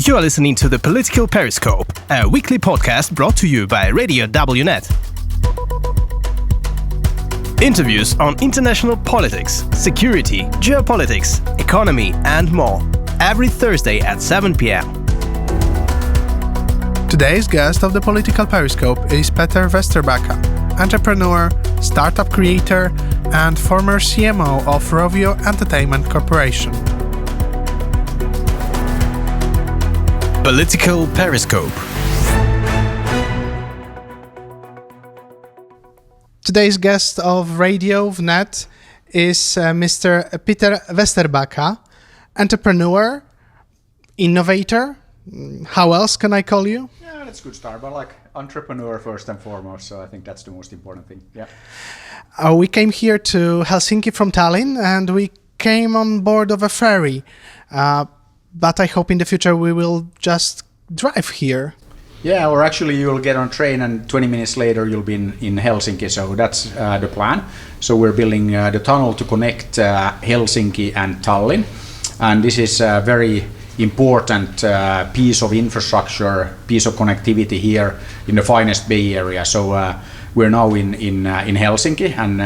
You are listening to the Political Periscope, a weekly podcast brought to you by Radio WNET. Interviews on international politics, security, geopolitics, economy, and more. Every Thursday at 7 p.m. Today's guest of the Political Periscope is Vesterbacka, entrepreneur, startup creator, and former CMO of Rovio Entertainment Corporation. Political Periscope. Today's guest of Radio WNET is Mr. Peter Vesterbacka, entrepreneur, innovator. How else can I call you? Yeah, that's a good start, but like entrepreneur first and foremost, so I think that's the most important thing. Yeah. We came here to Helsinki from Tallinn and we came on board of a ferry. But I hope in the future we will just drive here. Yeah, or actually you'll get on a train and 20 minutes later you'll be in Helsinki, so that's the plan. So we're building the tunnel to connect Helsinki and Tallinn, and this is a very important piece of infrastructure, piece of connectivity here in the finest Bay Area. So we're now in Helsinki and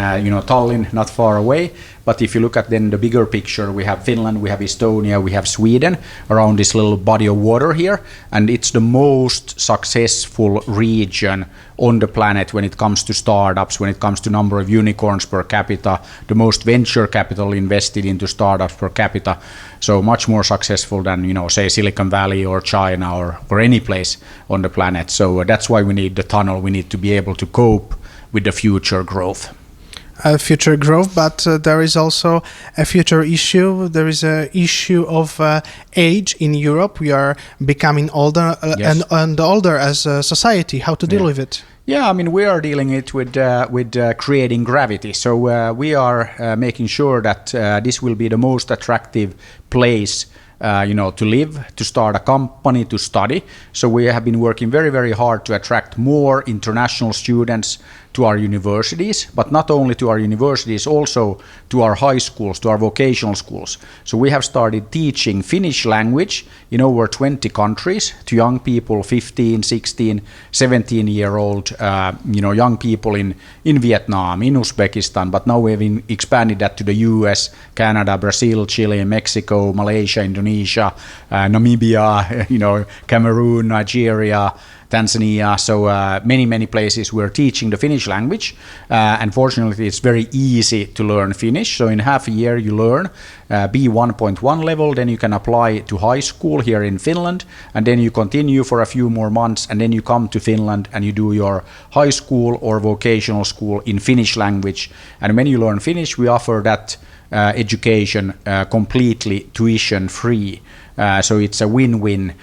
Tallinn not far away. But if you look at then the bigger picture, we have Finland, we have Estonia, we have Sweden around this little body of water here, and it's the most successful region on the planet when it comes to startups, when it comes to number of unicorns per capita, the most venture capital invested into startups per capita. So much more successful than, say Silicon Valley or China or any place on the planet. So that's why we need the tunnel. We need to be able to cope with the future growth. Future growth, but there is also a future issue. There is an issue of age in Europe. We are becoming older Yes. and older as a society. How to deal with it? Yeah, I mean, we are dealing it with creating gravity. So we are making sure that this will be the most attractive place to live, to start a company, to study. So we have been working very, very hard to attract more international students to our universities, but not only to our universities, also to our high schools, to our vocational schools. So we have started teaching Finnish language in over 20 countries to young people, 15, 16, 17-year-old, young people in Vietnam, in Uzbekistan, but now we've expanded that to the US, Canada, Brazil, Chile, Mexico, Malaysia, Indonesia, Namibia, Cameroon, Nigeria, Tanzania, so many places we're teaching the Finnish language. And fortunately, it's very easy to learn Finnish. So in half a year, you learn B1.1 level, then you can apply to high school here in Finland, and then you continue for a few more months, and then you come to Finland and you do your high school or vocational school in Finnish language. And when you learn Finnish, we offer that education completely tuition free. So it's a win-win.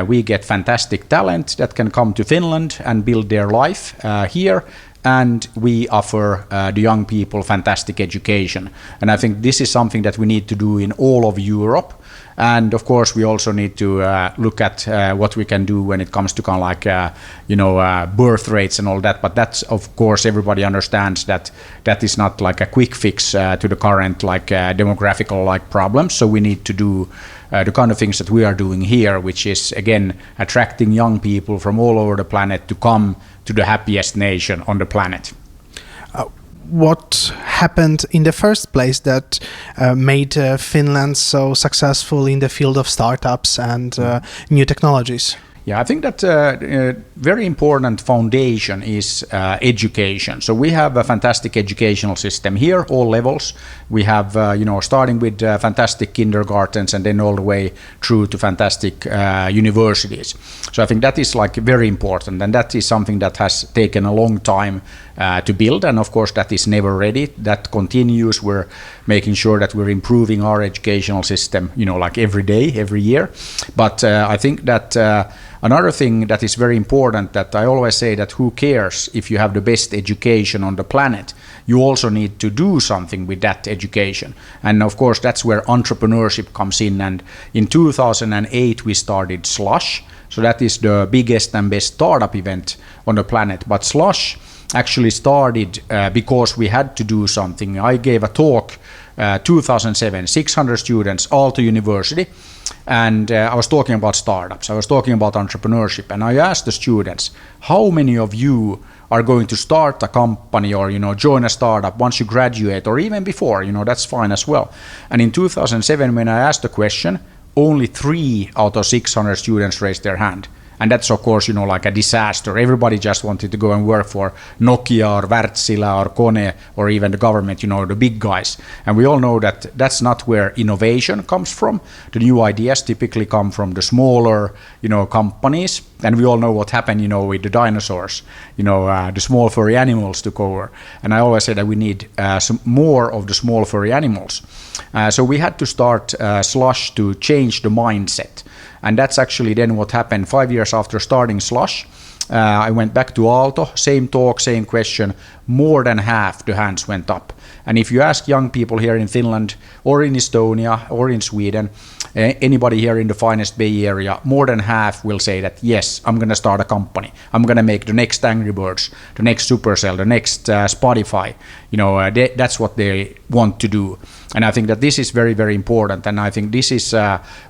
We get fantastic talent that can come to Finland and build their life here, and we offer the young people fantastic education. And I think this is something that we need to do in all of Europe. And of course, we also need to look at what we can do when it comes to kind of like, birth rates and all that. But that's, of course, everybody understands that that is not like a quick fix to the current demographical problems. So we need to do the kind of things that we are doing here, which is, again, attracting young people from all over the planet to come to the happiest nation on the planet. What happened in the first place that made Finland so successful in the field of startups and new technologies? Yeah, I think that very important foundation is education. So we have a fantastic educational system here, all levels. We have, starting with fantastic kindergartens and then all the way through to fantastic universities. So I think that is very important, and that is something that has taken a long time to build. And of course, that is never ready. That continues. We're making sure that we're improving our educational system, every day, every year. But I think that another thing that is very important, that I always say, that who cares if you have the best education on the planet? You also need to do something with that education. And of course, that's where entrepreneurship comes in. And in 2008, we started SLUSH. So that is the biggest and best startup event on the planet. But SLUSH actually started because we had to do something. I gave a talk 2007, 600 students, all to university. And I was talking about startups, I was talking about entrepreneurship, and I asked the students, how many of you are going to start a company or join a startup once you graduate, or even before, that's fine as well. And in 2007, when I asked the question, only 3 out of 600 students raised their hand. And that's, of course, like a disaster. Everybody just wanted to go and work for Nokia or Wärtsilä or Kone or even the government, the big guys. And we all know that that's not where innovation comes from. The new ideas typically come from the smaller, companies. And we all know what happened, with the dinosaurs. The small furry animals took over. And I always say that we need some more of the small furry animals. So we had to start SLUSH to change the mindset. And that's actually then what happened 5 years after starting SLUSH. I went back to Aalto, same talk, same question, more than half the hands went up. And if you ask young people here in Finland or in Estonia or in Sweden, anybody here in the finest Bay Area, more than half will say that, yes, I'm going to start a company. I'm going to make the next Angry Birds, the next Supercell, the next Spotify. That's what they want to do. And I think that this is very, very important. And I think this is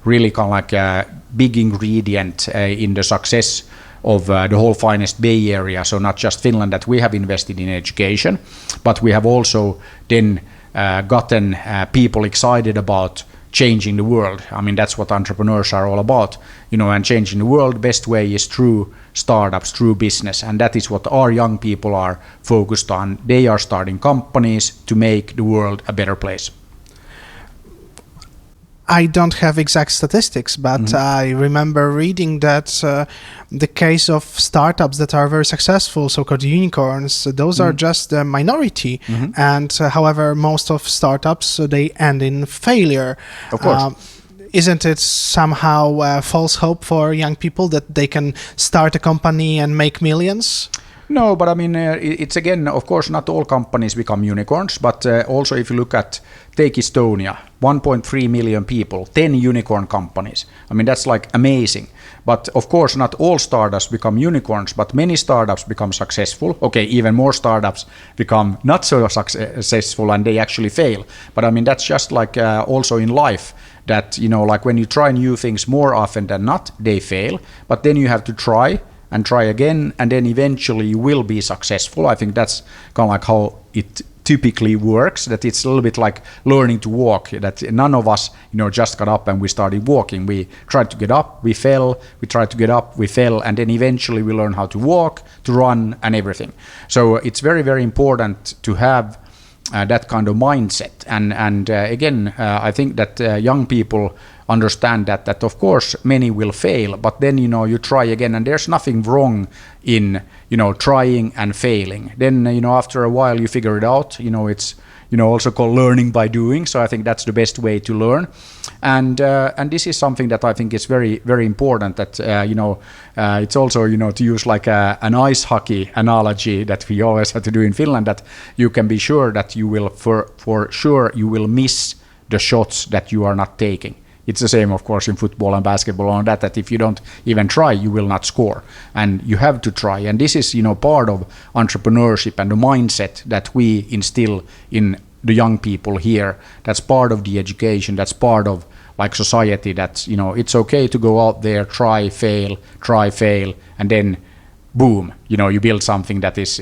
really kind of like a big ingredient in the success of the whole finest Bay Area. So not just Finland, that we have invested in education, but we have also then gotten people excited about changing the world. I mean, that's what entrepreneurs are all about, and changing the world. Best way is through startups, through business. And that is what our young people are focused on. They are starting companies to make the world a better place. I don't have exact statistics, but I remember reading that the case of startups that are very successful, so-called unicorns, those are just the minority. And however, most of startups, they end in failure. Of course. Isn't it somehow a false hope for young people that they can start a company and make millions? No, but I mean, it's again, of course, not all companies become unicorns, but also if you look at, take Estonia, 1.3 million people, 10 unicorn companies. I mean, that's like amazing. But of course, not all startups become unicorns, but many startups become successful. Okay, even more startups become not so successful and they actually fail. But I mean, that's just like also in life that, like when you try new things more often than not, they fail. But then you have to try and try again, and then eventually you will be successful. I think that's kind of like how it typically works, that it's a little bit like learning to walk, that none of us, just got up and we started walking. We tried to get up, we fell, we tried to get up, we fell, and then eventually we learn how to walk, to run, and everything. So it's very, very important to have that kind of mindset. And again, I think that young people understand that of course many will fail, but then you try again, and there's nothing wrong in trying and failing. Then after a while you figure it out. It's also called learning by doing. So I think that's the best way to learn. And this is something that I think is very, very important, that it's also to use like an ice hockey analogy that we always have to do in Finland, that you can be sure that you will for sure you will miss the shots that you are not taking. It's the same, of course, in football and basketball, on that if you don't even try, you will not score. And you have to try. And this is, part of entrepreneurship and the mindset that we instill in the young people here. That's part of the education. That's part of like society. That's, it's okay to go out there, try, fail, and then boom, you build something that is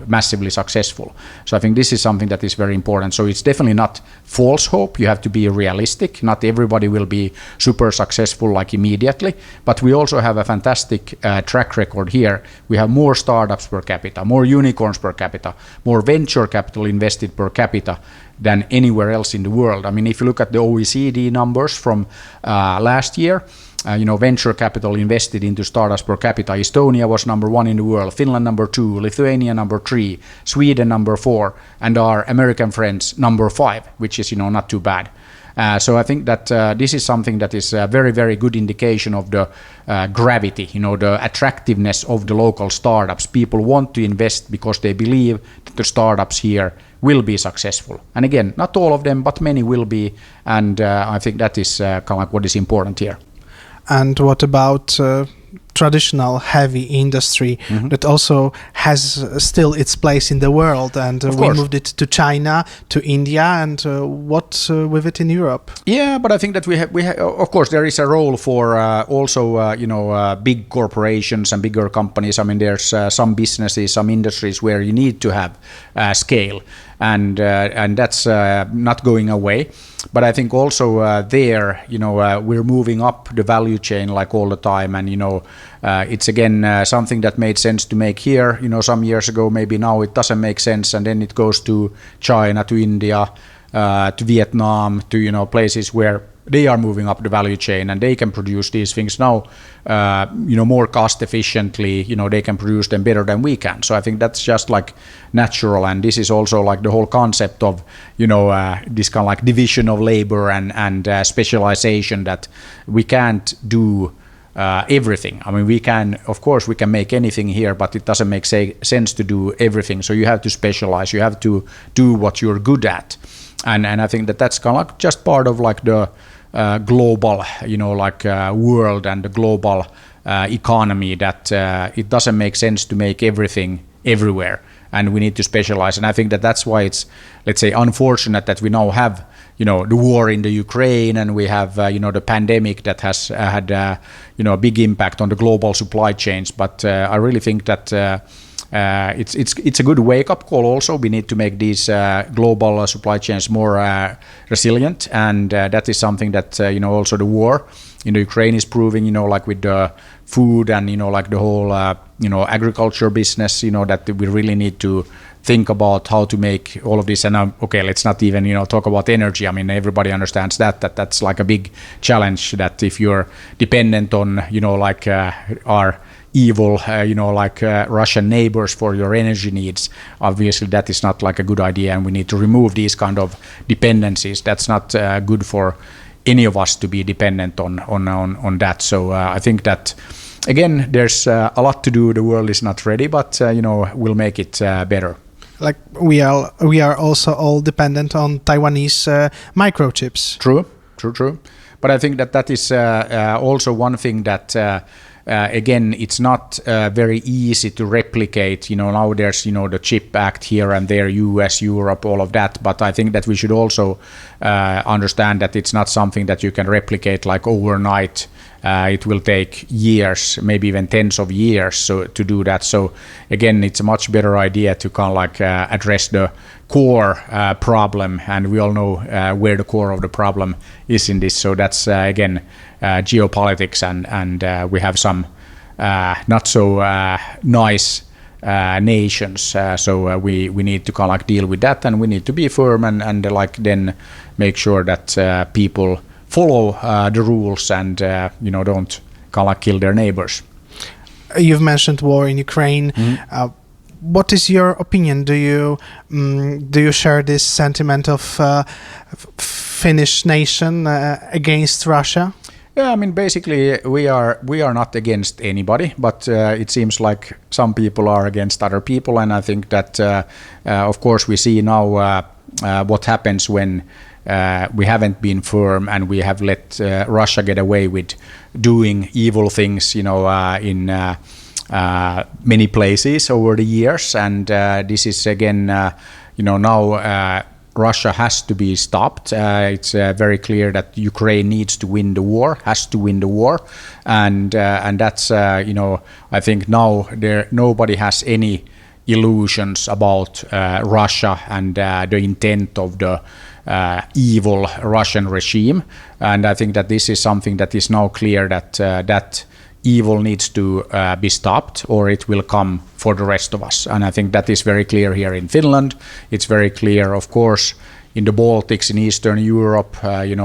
massively successful. So I think this is something that is very important. So it's definitely not false hope. You have to be realistic. Not everybody will be super successful like immediately, but we also have a fantastic track record here. We have more startups per capita, more unicorns per capita, more venture capital invested per capita than anywhere else in the world. I mean, if you look at the OECD numbers from last year, venture capital invested into startups per capita, Estonia was number 1 in the world, Finland number 2, Lithuania number 3, Sweden number 4, and our American friends number 5, which is not too bad. So I think that this is something that is a very, very good indication of the gravity, the attractiveness of the local startups. People want to invest because they believe that the startups here will be successful. And again, not all of them, but many will be. And I think that is kind of like what is important here. And what about traditional heavy industry that also has still its place in the world, and we moved it to China, to India, and what with it in Europe? Yeah, but I think that we have of course there is a role for also big corporations and bigger companies. I mean, there's some businesses, some industries where you need to have scale, and that's not going away. But I think also there, we're moving up the value chain like all the time, and it's again something that made sense to make here, some years ago. Maybe now it doesn't make sense, and then it goes to China, to India, to Vietnam, to places where they are moving up the value chain, and they can produce these things now, more cost efficiently. They can produce them better than we can. So I think that's just like natural, and this is also like the whole concept of this kind of like division of labor and specialization, that we can't do everything. I mean, we can make anything here, but it doesn't make sense to do everything. So you have to specialize. You have to do what you're good at, and I think that's kind of like just part of like the global, world and the global economy, that it doesn't make sense to make everything everywhere, and we need to specialize. And I think that's why it's, let's say, unfortunate that we now have, the war in the Ukraine, and we have, the pandemic that has had, a big impact on the global supply chains. But I really think that it's a good wake-up call also. We need to make these global supply chains more resilient, and that is something that also the war in the Ukraine is proving, like with the food and like the whole agriculture business, that we really need to think about how to make all of this. And let's not even talk about energy. I mean, everybody understands that's like a big challenge, that if you're dependent on our evil, Russian neighbors for your energy needs, obviously that is not like a good idea, and we need to remove these kind of dependencies. That's not good for any of us to be dependent on that. So I think that again, there's a lot to do. The world is not ready, but we'll make it better. Like we are also all dependent on Taiwanese microchips. True. But I think that is also one thing that again, it's not very easy to replicate. Now there's the CHIP Act here and there, US, Europe, all of that. But I think that we should also understand that it's not something that you can replicate like overnight. It will take years, maybe even tens of years, to do that. So again, it's a much better idea to kind of like address the core problem, and we all know where the core of the problem is in this. So that's again geopolitics, and we have some not so nice nations. So we need to kind of like deal with that, and we need to be firm and like then make sure that people follow the rules and don't kind of like kill their neighbors. You've mentioned war in Ukraine. What is your opinion? Do you share this sentiment of Finnish nation against Russia? Yeah, I mean, basically we are not against anybody, but it seems like some people are against other people, and I think that of course we see now what happens when we haven't been firm and we have let Russia get away with doing evil things, in many places over the years. And this is again, now Russia has to be stopped. It's very clear that Ukraine needs to win the war, has to win the war, and that's I think now nobody has any illusions about Russia and the intent of the evil Russian regime. And I think that this is something that is now clear, that that evil needs to be stopped, or it will come for the rest of us. And I think that is very clear here in Finland. It's very clear, of course, in the Baltics, in Eastern Europe,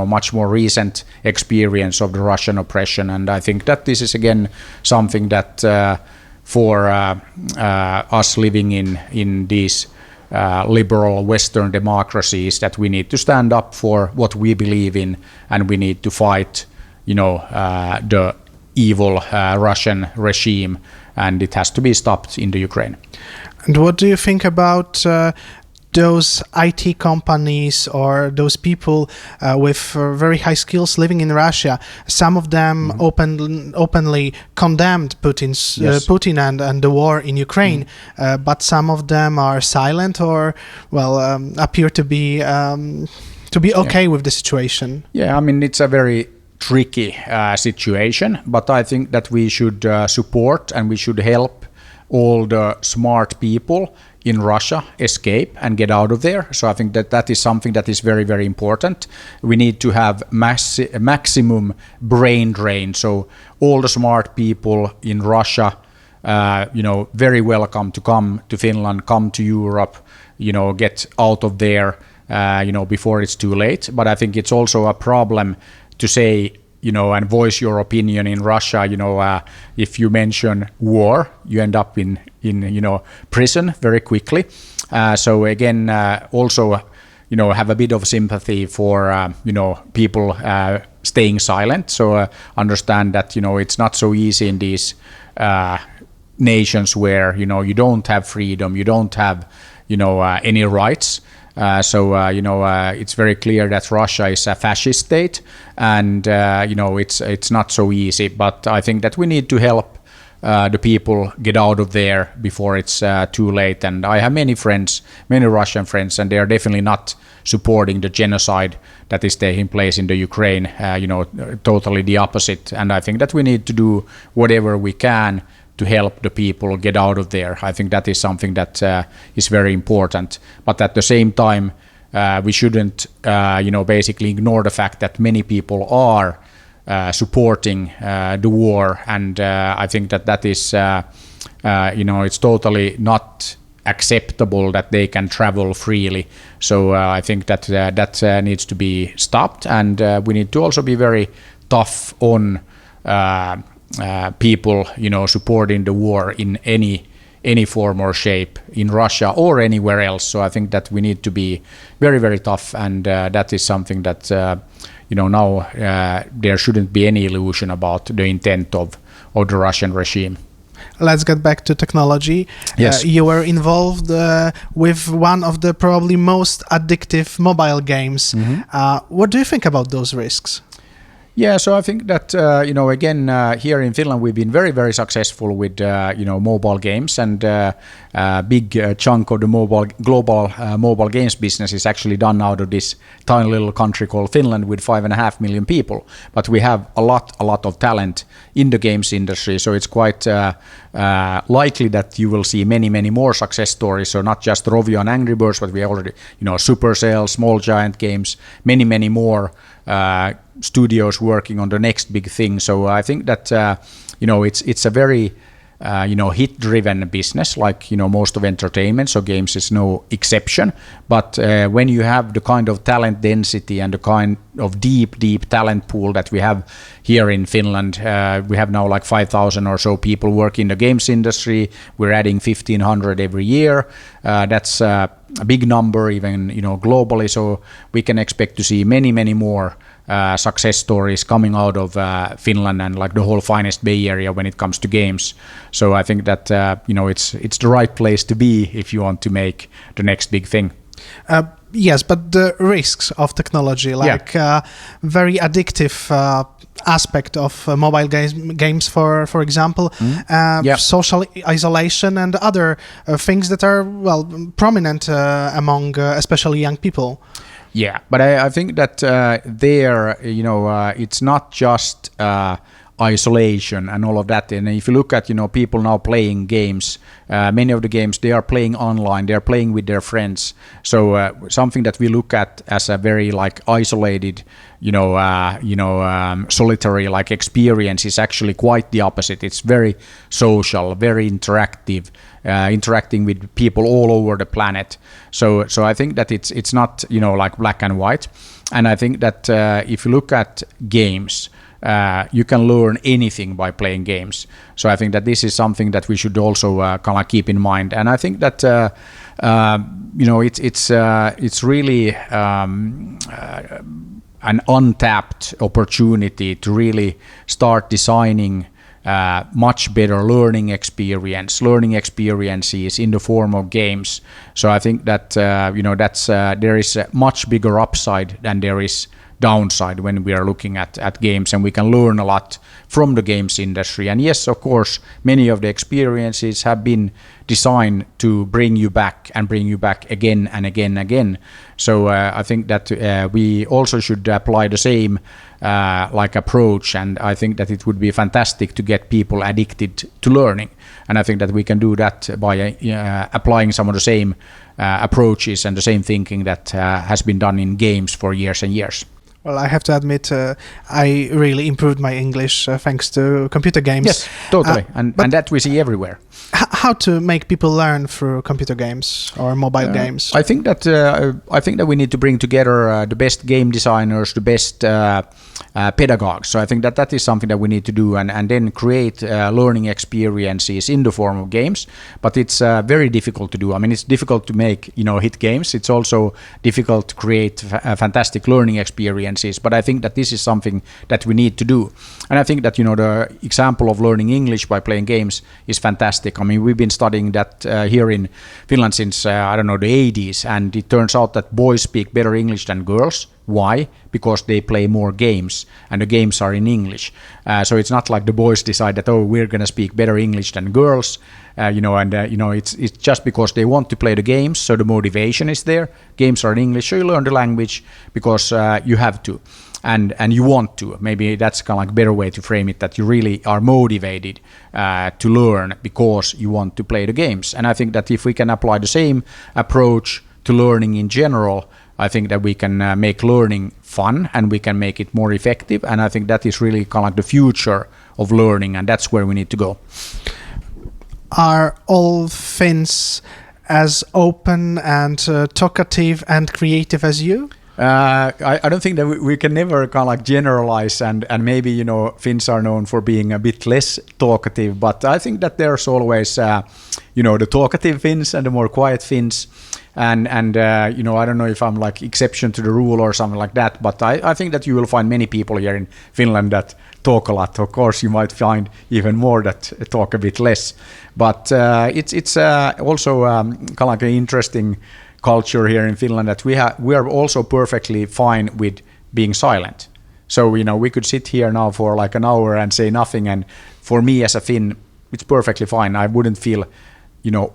much more recent experience of the Russian oppression. And I think that this is again something that for us living in these liberal Western democracies, that we need to stand up for what we believe in, and we need to fight, the evil Russian regime, and it has to be stopped in the Ukraine. And what do you think about those IT companies or those people with very high skills living in Russia, some of them openly condemned Putin and the war in Ukraine, but some of them are silent or, appear to be okay with the situation. Yeah, I mean, it's a very tricky situation, but I think that we should support and we should help all the smart people in Russia escape and get out of there. So I think that is something that is very, very important. We need to have maximum brain drain. So all the smart people in Russia, very welcome to come to Finland, come to Europe, get out of there, before it's too late. But I think it's also a problem to say, and voice your opinion in Russia. If you mention war, you end up in prison very quickly. So again, also, have a bit of sympathy for, people staying silent. So understand that, it's not so easy in these nations where, you don't have freedom, you don't have, any rights. It's very clear that Russia is a fascist state, and it's not so easy. But I think that we need to help the people get out of there before it's too late. And I have many Russian friends, and they are definitely not supporting the genocide that is taking place in the Ukraine. Totally the opposite. And I think that we need to do whatever we can to help the people get out of there. I think that is something that is very important. But at the same time, we shouldn't, basically ignore the fact that many people are supporting the war. And I think that is, it's totally not acceptable that they can travel freely. So I think that needs to be stopped. And we need to also be very tough on people, supporting the war in any form or shape in Russia or anywhere else. So I think that we need to be very, very tough, and that is something that now there shouldn't be any illusion about the intent of the Russian regime. Let's get back to technology. Yes. You were involved with one of the probably most addictive mobile games. What do you think about those risks? Yeah, so I think that, again, here in Finland, we've been very, very successful with, mobile games, and a big chunk of the global mobile games business is actually done out of this tiny little country called Finland with 5.5 million people. But we have a lot of talent in the games industry, so it's quite likely that you will see many, many more success stories. So not just Rovio and Angry Birds, but we already, Supercell, Small Giant Games, many, many more studios working on the next big thing. So I think that it's a very hit-driven business, like most of entertainment. So games is no exception. But when you have the kind of talent density and the kind of deep talent pool that we have here in Finland, we have now like 5,000 or so people working in the games industry. We're adding 1,500 every year. That's a big number, even globally. So we can expect to see many more success stories coming out of Finland and like the whole finest Bay Area when it comes to games. So I think that it's the right place to be if you want to make the next big thing. Yes, but the risks of technology, like very addictive aspect of mobile games, for example, social isolation and other things that are prominent among especially young people. Yeah, but I think that it's not just isolation and all of that. And if you look at people now playing games, many of the games they are playing online, they are playing with their friends. So something that we look at as a very like isolated, solitary like experience is actually quite the opposite. It's very social, very interactive, interacting with people all over the planet. So I think that it's not like black and white. And I think that if you look at games, you can learn anything by playing games. So I think that this is something that we should also kind of keep in mind. And I think that it's really an untapped opportunity to really start designing much better learning experiences in the form of games. So I think that there is a much bigger upside than there is downside when we are looking at games, and we can learn a lot from the games industry. And yes, of course, many of the experiences have been designed to bring you back again and again and again. So I think that we also should apply the same approach, and I think that it would be fantastic to get people addicted to learning. And I think that we can do that by applying some of the same approaches and the same thinking that has been done in games for years and years. Well, I have to admit, I really improved my English thanks to computer games. Yes, totally, and that we see everywhere. How to make people learn through computer games or mobile games? I think that we need to bring together the best game designers, the best pedagogues. So I think that is something that we need to do, and then create learning experiences in the form of games. But it's very difficult to do. I mean, it's difficult to make hit games. It's also difficult to create fantastic learning experiences. But I think that this is something that we need to do. And I think that the example of learning English by playing games is fantastic. I mean, we've been studying that here in Finland since the 80s, and it turns out that boys speak better English than girls. Why? Because they play more games, and the games are in English. So it's not like the boys decide that, we're going to speak better English than girls, it's just because they want to play the games, so the motivation is there. Games are in English, so you learn the language because you have to, and you want to. Maybe that's kind of like a better way to frame it, that you really are motivated to learn because you want to play the games. And I think that if we can apply the same approach to learning in general, I think that we can make learning fun, and we can make it more effective. And I think that is really kind of like the future of learning, and that's where we need to go. Are all Finns as open and talkative and creative as you? I don't think that we can never kind of like generalize, and maybe Finns are known for being a bit less talkative, but I think that there's always the talkative Finns and the more quiet Finns, and I don't know if I'm like exception to the rule or something like that, but I think that you will find many people here in Finland that talk a lot. Of course, you might find even more that talk a bit less, but it's also kind of like an interesting culture here in Finland that we are also perfectly fine with being silent. So we could sit here now for like an hour and say nothing, and for me as a Finn, it's perfectly fine. I wouldn't feel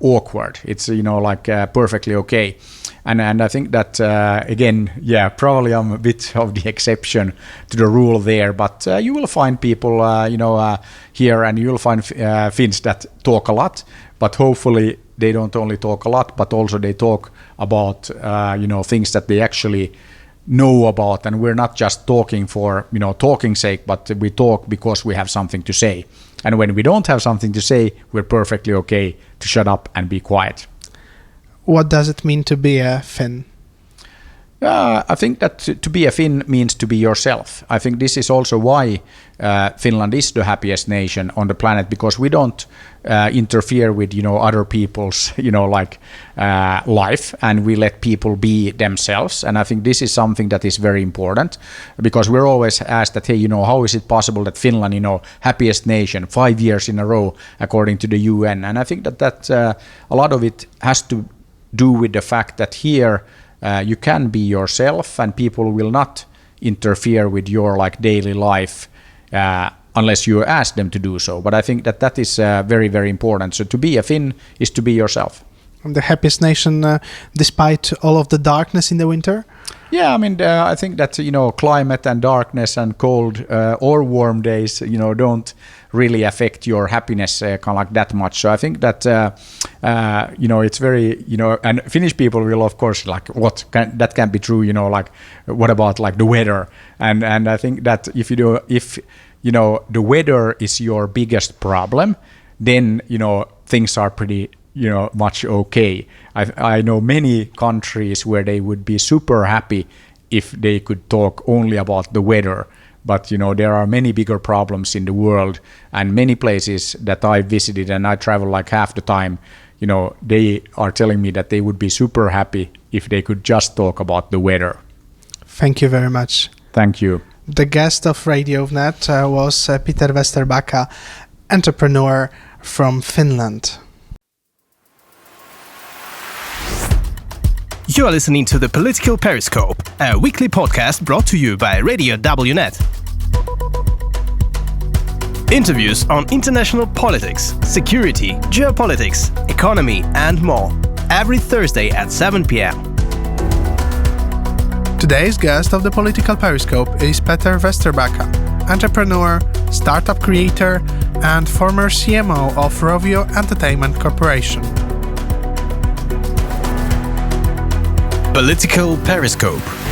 awkward. It's perfectly okay. And I think that again, probably I'm a bit of the exception to the rule there, but you will find people here, and you will find Finns that talk a lot, but hopefully they don't only talk a lot, but also they talk about things that they actually know about, and we're not just talking for talking's sake, but we talk because we have something to say. And when we don't have something to say, we're perfectly okay to shut up and be quiet. What does it mean to be a Finn? I think that to be a Finn means to be yourself. I think this is also why Finland is the happiest nation on the planet, because we don't interfere with other people's life, and we let people be themselves. And I think this is something that is very important, because we're always asked that, hey, how is it possible that Finland, happiest nation 5 years in a row according to the UN? And I think that a lot of it has to do with the fact that here you can be yourself, and people will not interfere with your daily life unless you ask them to do so. But I think that is very, very important. So to be a Finn is to be yourself. The happiest nation despite all of the darkness in the winter? Yeah, I mean, I think that, climate and darkness and cold or warm days, don't really affect your happiness kind of like that much. So I think that, it's very, and Finnish people will, of course, that can't be true, what about the weather? And I think that if the weather is your biggest problem, then, things are pretty much okay. I know many countries where they would be super happy if they could talk only about the weather. But there are many bigger problems in the world, and many places that I visited, and I travel half the time, they are telling me that they would be super happy if they could just talk about the weather. Thank you very much. Thank you. The guest of Radio WNET was Peter Vesterbacka. entrepreneur from Finland. You are listening to the Political Periscope, a weekly podcast brought to you by Radio WNET. Interviews on international politics, security, geopolitics, economy, and more. Every Thursday at 7 p.m. Today's guest of the Political Periscope is Vesterbacka, entrepreneur, startup creator, and former CMO of Rovio Entertainment Corporation. Political Periscope.